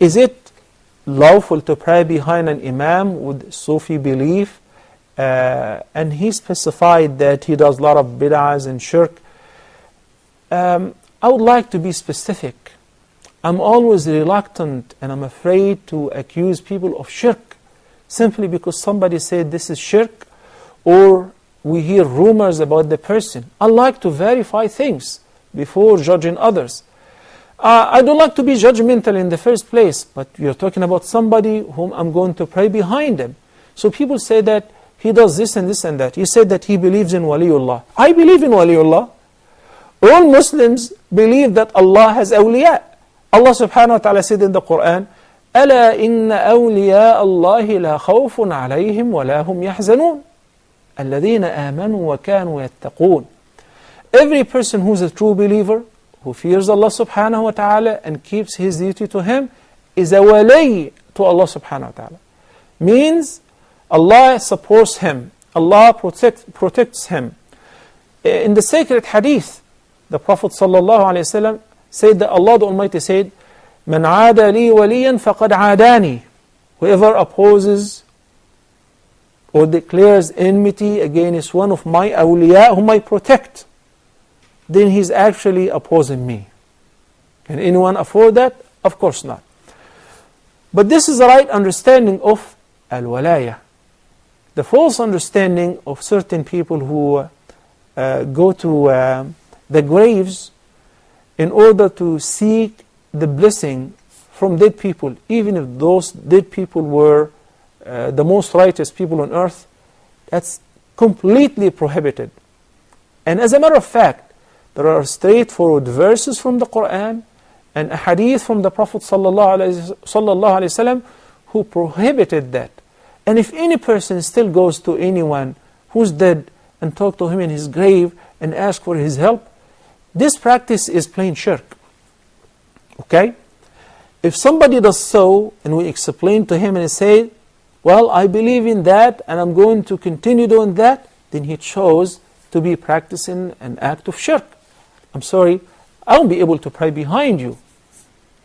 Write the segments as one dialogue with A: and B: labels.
A: Is it lawful to pray behind an imam with Sufi belief? And he specified that he does a lot of bid'ahs and shirk. I would like to be specific. I'm always reluctant and I'm afraid to accuse people of shirk simply because somebody said this is shirk, or we hear rumors about the person. I like to verify things before judging others. I don't like to be judgmental in the first place, but you're talking about somebody whom I'm going to pray behind him. So people say that he does this and this and that. He said that he believes in Waliullah. I believe in Waliullah. All Muslims believe that Allah has awliya. Allah subhanahu wa ta'ala said in the Quran, أَلَا إِنَّ أَوْلِيَاءَ اللَّهِ لَا خَوْفٌ عَلَيْهِمْ وَلَا هُمْ يَحْزَنُونَ الَّذِينَ آمَنُوا وَكَانُوا يَتَّقُونَ. Every person who is a true believer, who fears Allah subhanahu wa ta'ala and keeps his duty to him, is a wali to Allah subhanahu wa ta'ala. Means Allah supports him, Allah protects him. In the sacred hadith, the Prophet sallallahu alayhi wa sallam said that Allah the Almighty said, مَنْ عَادَ لِي وَلِيًّا فَقَدْ عَادَانِي. Whoever opposes or declares enmity against one of my awliya whom I protect, then he's actually opposing me. Can anyone afford that? Of course not. But this is the right understanding of al-walaya. The false understanding of certain people who go to the graves in order to seek the blessing from dead people, even if those dead people were the most righteous people on earth. That's completely prohibited. And as a matter of fact, there are straightforward verses from the Quran and a hadith from the Prophet sallallahu alaihi wasallam who prohibited that. And if any person still goes to anyone who's dead and talk to him in his grave and ask for his help, this practice is plain shirk. Okay? If somebody does so and we explain to him and say, well, I believe in that and I'm going to continue doing that, then he chose to be practicing an act of shirk. I'm sorry, I won't be able to pray behind you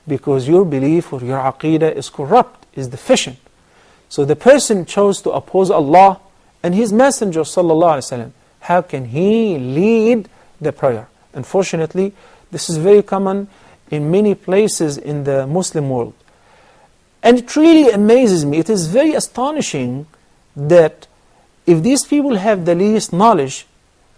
A: because your belief or your aqidah is corrupt, is deficient. So the person chose to oppose Allah and His Messenger sallallahu alaihi wasallam. How can he lead the prayer? Unfortunately, this is very common in many places in the Muslim world. And it really amazes me, it is very astonishing that if these people have the least knowledge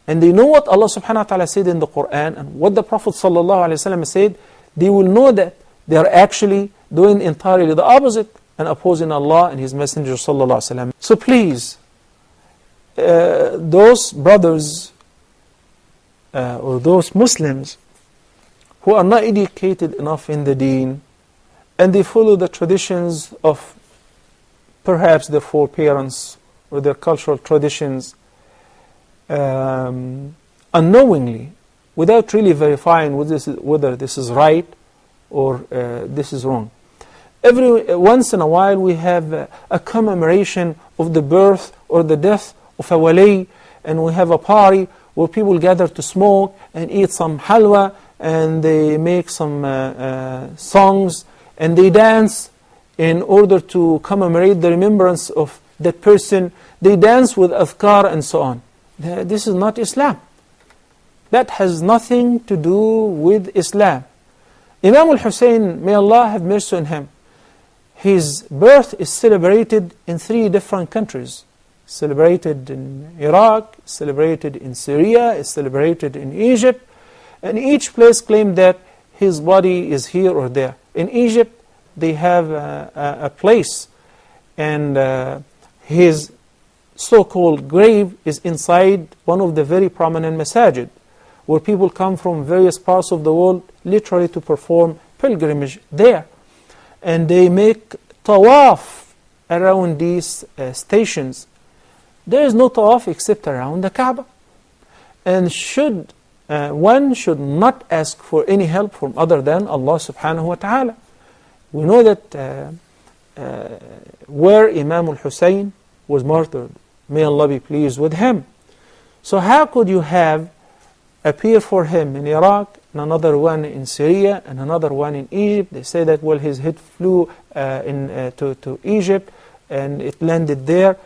A: and they know what Allah subhanahu wa ta'ala said in the Quran and what the Prophet sallallahu alaihi wasallam said, they will know that they are actually doing entirely the opposite and opposing Allah and His Messenger sallallahu alaihi wasallam. So please, those brothers or those Muslims who are not educated enough in the deen and they follow the traditions of perhaps their foreparents or their cultural traditions unknowingly, without really verifying whether this is right or this is wrong. Once in a while we have a commemoration of the birth or the death of a wali, and we have a party where people gather to smoke and eat some halwa, and they make some songs and they dance in order to commemorate the remembrance of that person. They dance with adhkar and so on. This is not Islam. That has nothing to do with Islam. Imam al-Hussein, may Allah have mercy on him, his birth is celebrated in 3 different countries. Celebrated in Iraq, celebrated in Syria, is celebrated in Egypt, and each place claimed that his body is here or there. In Egypt, they have a place, and his so-called grave is inside one of the very prominent masajid, where people come from various parts of the world literally to perform pilgrimage there. And they make tawaf around these stations. There is no tawaf except around the Kaaba. And one should not ask for any help from other than Allah subhanahu wa ta'ala. We know that where Imam al-Hussein was martyred, may Allah be pleased with him. So how could you have appear for him in Iraq, and another one in Syria, and another one in Egypt. They say that, well, his head flew to Egypt, and it landed there.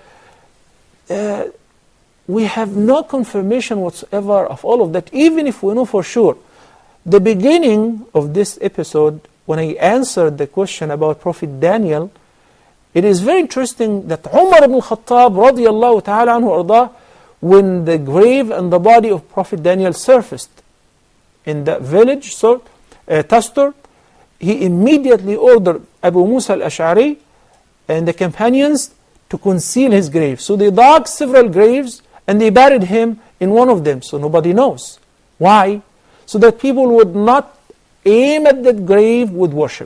A: We have no confirmation whatsoever of all of that, even if we know for sure. The beginning of this episode, when I answered the question about Prophet Daniel, it is very interesting that Umar ibn Khattab radiyallahu ta'ala anhu ardah, when the grave and the body of Prophet Daniel surfaced in the village, Tastur, he immediately ordered Abu Musa al-Ash'ari and the companions to conceal his grave. So they dug several graves and they buried him in one of them, so nobody knows. Why? So that people would not aim at that grave with worship.